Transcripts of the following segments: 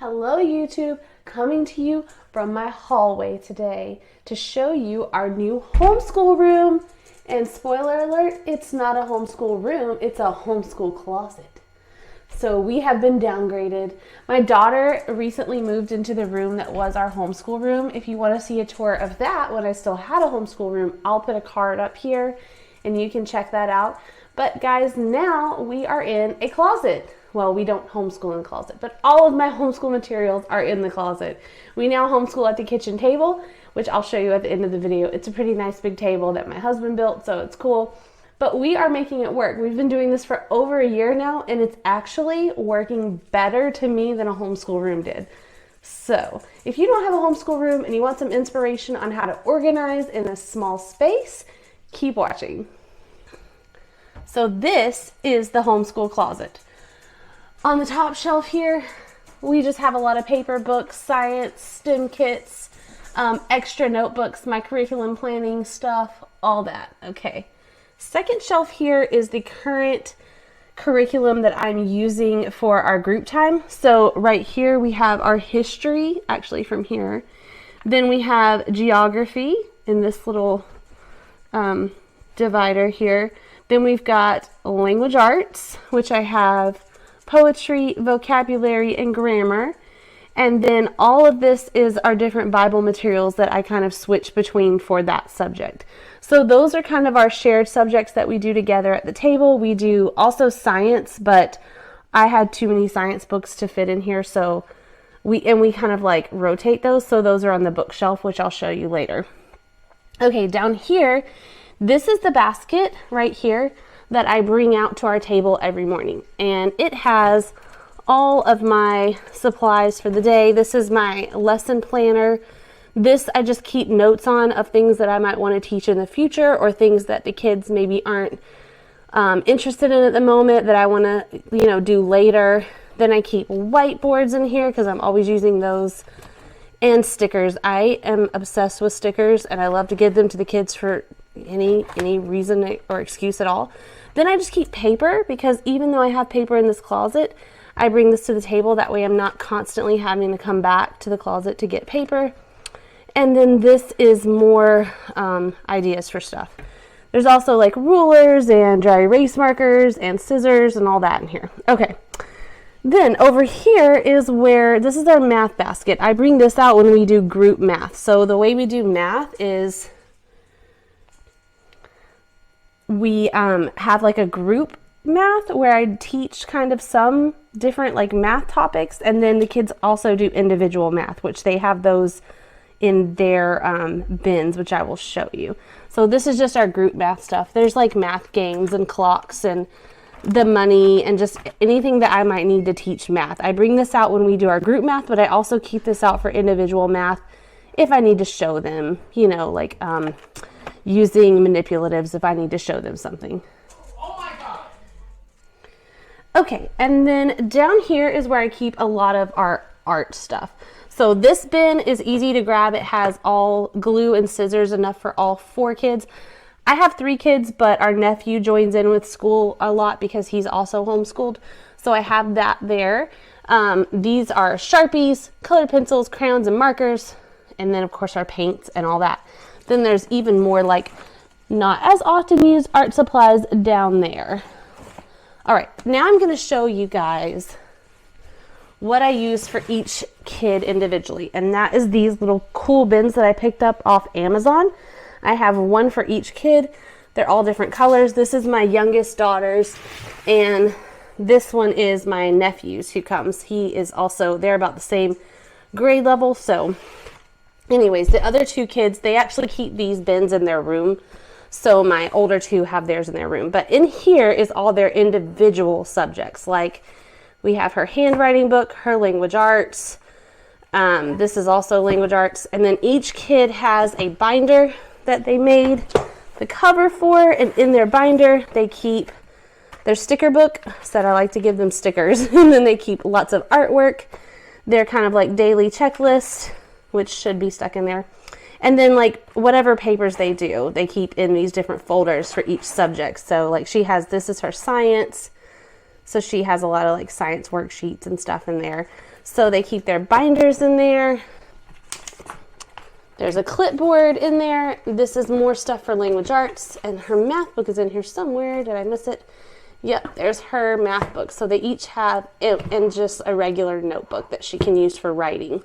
Hello YouTube, coming to you from my hallway today to show you our new homeschool room. And spoiler alert, it's not a homeschool room, it's a homeschool closet. So we have been downgraded. My daughter recently moved into the room that was our homeschool room. If you want to see a tour of that when I still had a homeschool room, I'll put a card up here and you can check that out. But guys, now we are in a closet. Well, we don't homeschool in the closet, but all of my homeschool materials are in the closet. We now homeschool at the kitchen table, which I'll show you at the end of the video. It's a pretty nice big table that my husband built, so it's cool. But we are making it work. We've been doing this for over a year now, and it's actually working better to me than a homeschool room did. So if you don't have a homeschool room and you want some inspiration on how to organize in a small space, keep watching. So this is the homeschool closet. On the top shelf here, we just have a lot of paper, books, science, STEM kits, extra notebooks, my curriculum planning stuff, all that, okay. Second shelf here is the current curriculum that I'm using for our group time. So right here we have our history, actually from here. Then we have geography in this little divider here. Then we've got language arts, which I have poetry, vocabulary, and grammar. And then all of this is our different Bible materials that I kind of switch between for that subject. So those are kind of our shared subjects that we do together at the table. We do also science, but I had too many science books to fit in here, so we kind of like rotate those. So those are on the bookshelf, which I'll show you later. Okay, down here, this is the basket right here that I bring out to our table every morning. And it has all of my supplies for the day. This is my lesson planner. This I just keep notes on of things that I might want to teach in the future or things that the kids maybe aren't interested in at the moment that I want to, do later. Then I keep whiteboards in here because I'm always using those, and stickers. I am obsessed with stickers and I love to give them to the kids for any reason or excuse at all. Then I just keep paper because even though I have paper in this closet, I bring this to the table. That way I'm not constantly having to come back to the closet to get paper. And then this is more ideas for stuff. There's also like rulers and dry erase markers and scissors and all that in here. Okay. Then over here is where, this is our math basket. I bring this out when we do group math. So the way we do math is we have like a group math where I teach kind of some different like math topics, and then the kids also do individual math, which they have those in their bins, which I will show you. So this is just our group math stuff. There's like math games and clocks and the money and just anything that I might need to teach math. I bring this out when we do our group math, but I also keep this out for individual math if I need to show them, like using manipulatives if I need to show them something. Oh my God. Okay, and then down here is where I keep a lot of our art stuff. So this bin is easy to grab. It has all glue and scissors, enough for all 4 kids. I have 3 kids, but our nephew joins in with school a lot because he's also homeschooled. So I have that there. These are Sharpies, colored pencils, crayons, and markers. And then of course our paints and all that. Then there's even more like not as often used art supplies down there. All right, now I'm gonna show you guys what I use for each kid individually. And that is these little cool bins that I picked up off Amazon. I have one for each kid. They're all different colors. This is my youngest daughter's, and this one is my nephew's who comes. He is also, they're about the same grade level. So anyways, the other 2 kids, they actually keep these bins in their room. So my older 2 have theirs in their room. But in here is all their individual subjects. Like we have her handwriting book, her language arts. This is also language arts. And then each kid has a binder that they made the cover for. And in their binder, they keep their sticker book. Said I like to give them stickers. And then they keep lots of artwork. They're kind of like daily checklist, which should be stuck in there. And then like whatever papers they do, they keep in these different folders for each subject. So like she has, this is her science. So she has a lot of like science worksheets and stuff in there. So they keep their binders in there. There's a clipboard in there. This is more stuff for language arts, and her math book is in here somewhere. Did I miss it? Yep, there's her math book. So they each have it and just a regular notebook that she can use for writing.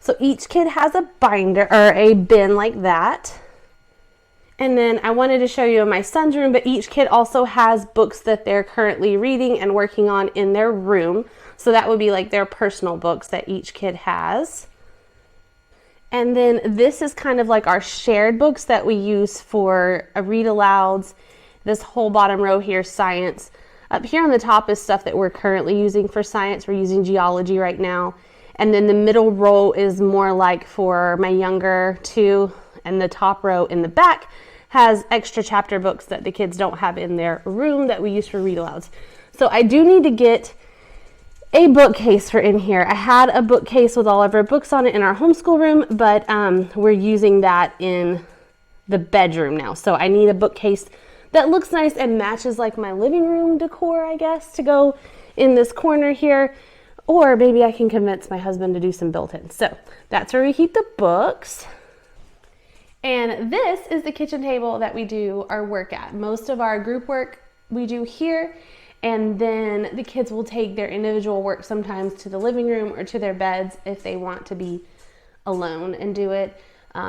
So each kid has a binder or a bin like that. And then I wanted to show you in my son's room, but each kid also has books that they're currently reading and working on in their room. So that would be like their personal books that each kid has. And then this is kind of like our shared books that we use for read alouds. This whole bottom row here, science. Up here on the top is stuff that we're currently using for science. We're using geology right now. And then the middle row is more like for my younger two. And the top row in the back has extra chapter books that the kids don't have in their room that we use for read alouds. So I do need to get a bookcase for in here. I had a bookcase with all of our books on it in our homeschool room, but we're using that in the bedroom now. So I need a bookcase that looks nice and matches like my living room decor, I guess, to go in this corner here. Or maybe I can convince my husband to do some built-in. So that's where we keep the books. And this is the kitchen table that we do our work at. Most of our group work we do here. And then the kids will take their individual work sometimes to the living room or to their beds if they want to be alone and do it.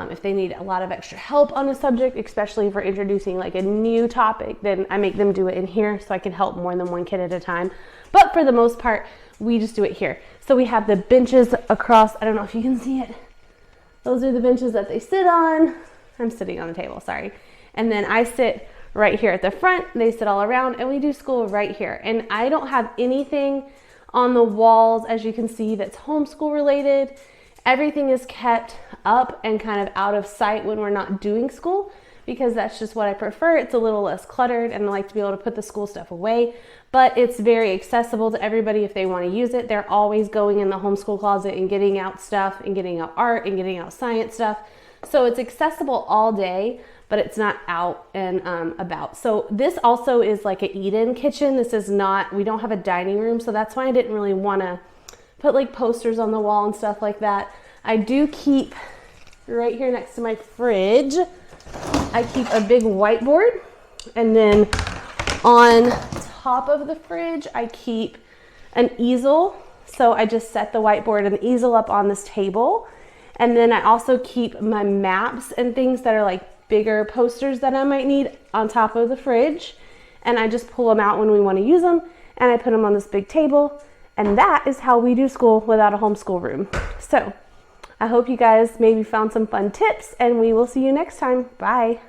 If they need a lot of extra help on a subject, especially if we're introducing like a new topic, then I make them do it in here so I can help more than one kid at a time. But for the most part, we just do it here. So we have the benches across. I don't know if you can see it. Those are the benches that they sit on. I'm sitting on the table, sorry. And then I sit right here at the front. They sit all around and we do school right here. And I don't have anything on the walls, as you can see, that's homeschool related. Everything is kept up and kind of out of sight when we're not doing school, because that's just what I prefer. It's a little less cluttered and I like to be able to put the school stuff away, but it's very accessible to everybody if they want to use it. They're always going in the homeschool closet and getting out stuff and getting out art and getting out science stuff. So it's accessible all day, but it's not out and about. So this also is like an eat-in kitchen. This is not, we don't have a dining room, so that's why I didn't really want to put like posters on the wall and stuff like that. I do keep right here next to my fridge, I keep a big whiteboard, and then on top of the fridge, I keep an easel. So I just set the whiteboard and the easel up on this table. And then I also keep my maps and things that are like bigger posters that I might need on top of the fridge. And I just pull them out when we want to use them, and I put them on this big table. And that is how we do school without a homeschool room. So I hope you guys maybe found some fun tips, and we will see you next time. Bye.